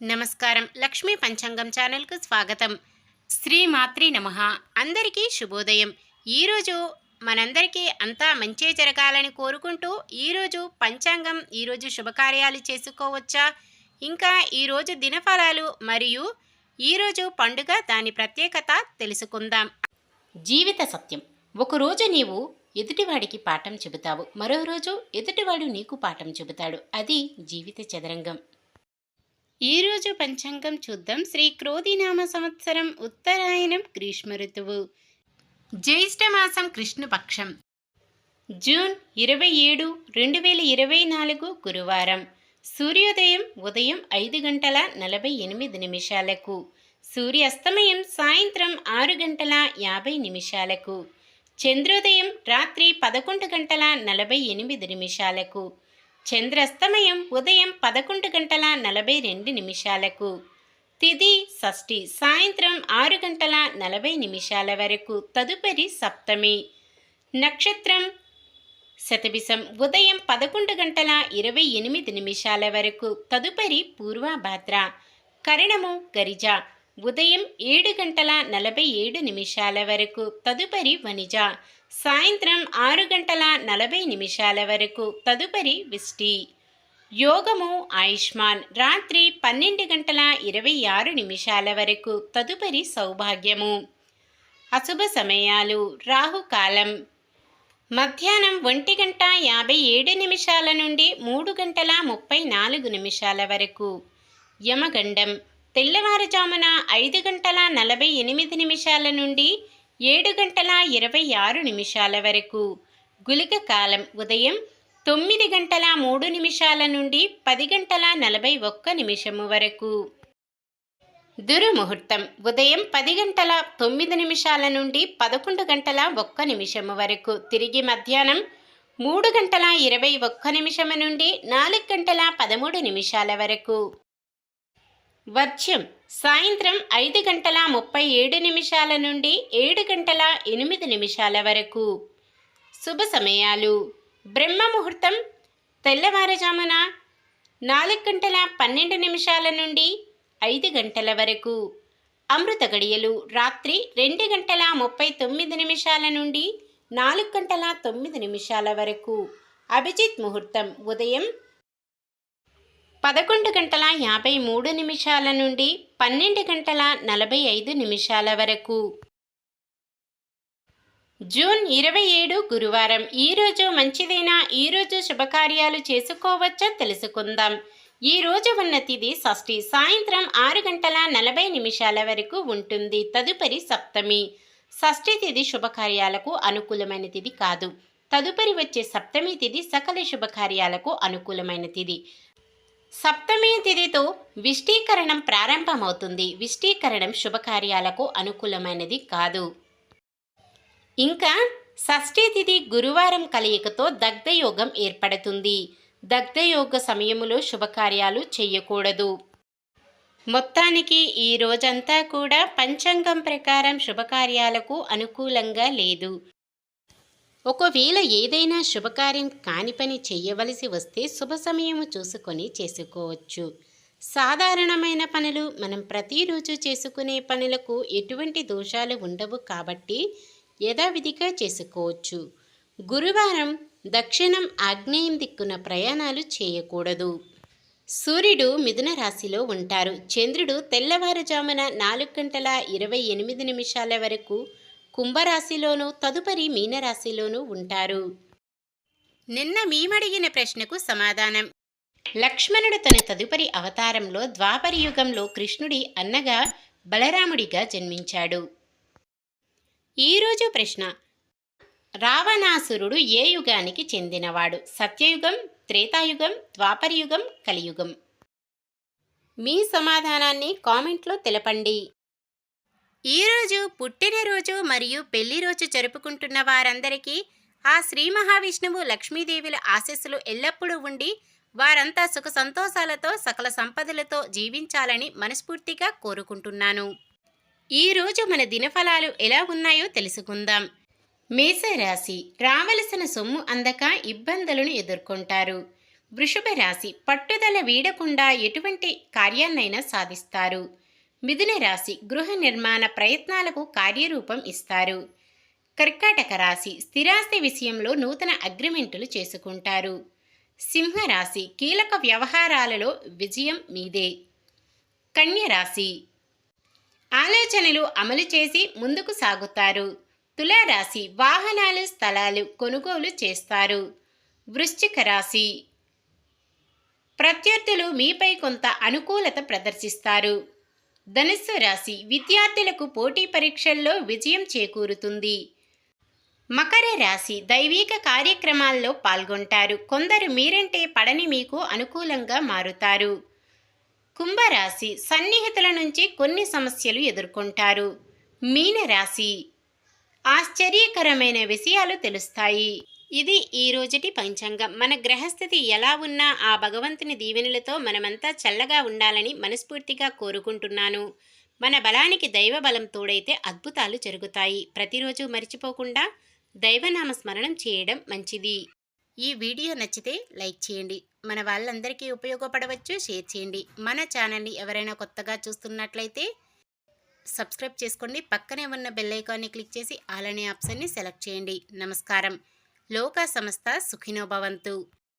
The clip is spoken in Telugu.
నమస్కారం. లక్ష్మీ పంచాంగం ఛానల్‌కు స్వాగతం. శ్రీమాత్రే నమః. అందరికీ శుభోదయం. ఈరోజు మనందరికీ అంతా మంచే జరగాలని కోరుకుంటూ ఈరోజు పంచాంగం, ఈరోజు శుభకార్యాలు చేసుకోవచ్చా? ఇంకా ఈరోజు దినఫలాలు మరియు ఈరోజు పండుగ దాని ప్రత్యేకత తెలుసుకుందాం. జీవిత సత్యం. ఒకరోజు నీవు ఎదుటివాడికి పాఠం చెబుతావు, మరో రోజు ఎదుటివాడు నీకు పాఠం చెబుతాడు. అది జీవిత చదరంగం. ఈరోజు పంచాంగం చూద్దాం. శ్రీ క్రోధినామ సంవత్సరం ఉత్తరాయణం, గ్రీష్మ ఋతువు, జ్యేష్ఠమాసం, కృష్ణపక్షం, జూన్ 27, 2024 గురువారం. సూర్యోదయం ఉదయం 5:48 సూర్యాస్తమయం సాయంత్రం 6:50. చంద్రోదయం రాత్రి 11:48 చంద్రాస్తమయం ఉదయం 11:42. తిథి షష్ఠి సాయంత్రం 6:40 వరకు. తదుపరి సప్తమి. నక్షత్రం శతభిషం ఉదయం 11:28 వరకు. తదుపరి పూర్వభాద్ర. కరణము గరిజ ఉదయం 7:47 వరకు. తదుపరి వనిజ సాయంత్రం 6:40 వరకు. తదుపరి విష్టి. యోగము ఆయుష్మాన్ రాత్రి 12:26 వరకు. తదుపరి సౌభాగ్యము. అశుభ సమయాలు. రాహుకాలం మధ్యాహ్నం 1:57 నుండి 3:34 వరకు. యమగండం తెల్లవారుజామున 5:48 నుండి 7:26 వరకు. గుళిక కాలం ఉదయం 9:03 నుండి 10:41 వరకు. దుర్ముహూర్తం ఉదయం 10:09 నుండి 11:01 వరకు. తిరిగి మధ్యాహ్నం 3:21 నుండి 4:13 వరకు. వర్జ్యం సాయంత్రం 5:37 నుండి 7:08 వరకు. శుభ సమయాలు. బ్రహ్మ ముహూర్తం తెల్లవారుజామున 4:12 నుండి 5 గంటల వరకు. అమృత గడియలు రాత్రి 2:39 నుండి 4:09 వరకు. అభిజిత్ ముహూర్తం ఉదయం 11:53 నుండి 12:45 వరకు. జూన్ 27 గురువారం. ఈరోజు మంచిదైనా ఈరోజు శుభకార్యాలు చేసుకోవచ్చా తెలుసుకుందాం. ఈరోజు ఉన్న తిథి షష్ఠి సాయంత్రం 6:40 వరకు ఉంటుంది. తదుపరి సప్తమి. షష్ఠి తిథి శుభకార్యాలకు అనుకూలమైన తిథి కాదు. తదుపరి వచ్చే సప్తమి తిథి సకల శుభకార్యాలకు అనుకూలమైన తిథి. సప్తమి తిథితో విష్టీకరణం ప్రారంభమవుతుంది. విష్టీకరణం శుభకార్యాలకు అనుకూలమైనది కాదు. ఇంకా షష్ఠీ తిథి గురువారం కలయికతో దగ్ధయోగం ఏర్పడుతుంది. దగ్ధయోగ సమయములో శుభకార్యాలు చేయకూడదు. మొత్తానికి ఈ రోజంతా కూడా పంచాంగం ప్రకారం శుభకార్యాలకు అనుకూలంగా లేదు. ఒకవేళ ఏదైనా శుభకార్యం కాని పని చేయవలసి వస్తే శుభ సమయము చూసుకొని చేసుకోవచ్చు. సాధారణమైన పనులు మనం ప్రతిరోజు చేసుకునే పనులకు ఎటువంటి దోషాలు ఉండవు కాబట్టి యథావిధిగా చేసుకోవచ్చు. గురువారం దక్షిణం ఆగ్నేయం దిక్కున ప్రయాణాలు చేయకూడదు. సూర్యుడు మిథున రాశిలో ఉంటారు. చంద్రుడు తెల్లవారుజామున 4:28 వరకు కుంభరాశిలోనూ తదుపరి మీనరాశిలోనూ ఉంటారు. నిన్న మేమడిగిన ప్రశ్నకు సమాధానం. లక్ష్మణుడు తన తదుపరి అవతారంలో ద్వాపర యుగంలో కృష్ణుడి అన్నగా బలరాముడిగా జన్మించాడు. ఈరోజు ప్రశ్న. రావణాసురుడు ఏ యుగానికి చెందినవాడు? సత్యయుగం, త్రేతాయుగం, ద్వాపరయుగం, కలియుగం? మీ సమాధానాన్ని కామెంట్లో తెలపండి. ఈరోజు పుట్టినరోజు మరియు పెళ్లి రోజు జరుపుకుంటున్న వారందరికీ ఆ శ్రీ మహావిష్ణువు లక్ష్మీదేవుల ఆశీస్సులు ఎల్లప్పుడూ ఉండి వారంతా సుఖ సంతోషాలతో సకల సంపదలతో జీవించాలని మనస్ఫూర్తిగా కోరుకుంటున్నాను. ఈరోజు మన దినఫలాలు ఎలా ఉన్నాయో తెలుసుకుందాం. మేషరాశి. రావలసిన సొమ్ము అందక ఇబ్బందులను ఎదుర్కొంటారు. వృషభ రాశి పట్టుదల వీడకుండా ఎటువంటి కార్యాన్నైనా సాధిస్తారు. మిథున రాశి గృహ నిర్మాణ ప్రయత్నాలకు కార్యరూపం ఇస్తారు. కర్కాటక రాశి స్థిరాస్తి విషయంలో నూతన అగ్రిమెంటులు చేసుకుంటారు. సింహరాశి కీలక వ్యవహారాలలో విజయం మీదే. కన్య రాశి ఆలోచనలు అమలు చేసి ముందుకు సాగుతారు. తులారాశి వాహనాలు స్థలాలు కొనుగోలు చేస్తారు. వృశ్చిక రాశి ప్రత్యర్థులు మీపై కొంత అనుకూలత ప్రదర్శిస్తారు. ధనుస్సు రాశి విద్యార్థులకు పోటీ పరీక్షల్లో విజయం చేకూరుతుంది. మకర రాశి దైవిక కార్యక్రమాల్లో పాల్గొంటారు. కొందరు మీరంటే పడని మీకు అనుకూలంగా మారుతారు. కుంభరాశి సన్నిహితుల నుంచి కొన్ని సమస్యలు ఎదుర్కొంటారు. మీనరాశి ఆశ్చర్యకరమైన విషయాలు తెలుస్తాయి. ఇది ఈ రోజుటి పంచాంగం. మన గ్రహస్థితి ఎలా ఉన్నా ఆ భగవంతుని దీవెనలతో మనమంతా చల్లగా ఉండాలని మనస్ఫూర్తిగా కోరుకుంటున్నాను. మన బలానికి దైవ బలం తోడైతే అద్భుతాలు జరుగుతాయి. ప్రతిరోజు మర్చిపోకుండా దైవనామ స్మరణం చేయడం మంచిది. ఈ వీడియో నచ్చితే లైక్ చేయండి. మన వాళ్ళందరికీ ఉపయోగపడవచ్చు, షేర్ చేయండి. మన ఛానల్ని ఎవరైనా కొత్తగా చూస్తున్నట్లయితే సబ్స్క్రైబ్ చేసుకోండి. పక్కనే ఉన్న బెల్ ఐకాన్ని క్లిక్ చేసి ఆల్ అనే ఆప్షన్ని సెలెక్ట్ చేయండి. నమస్కారం. లోకా సమస్త సుఖినో భవంతు.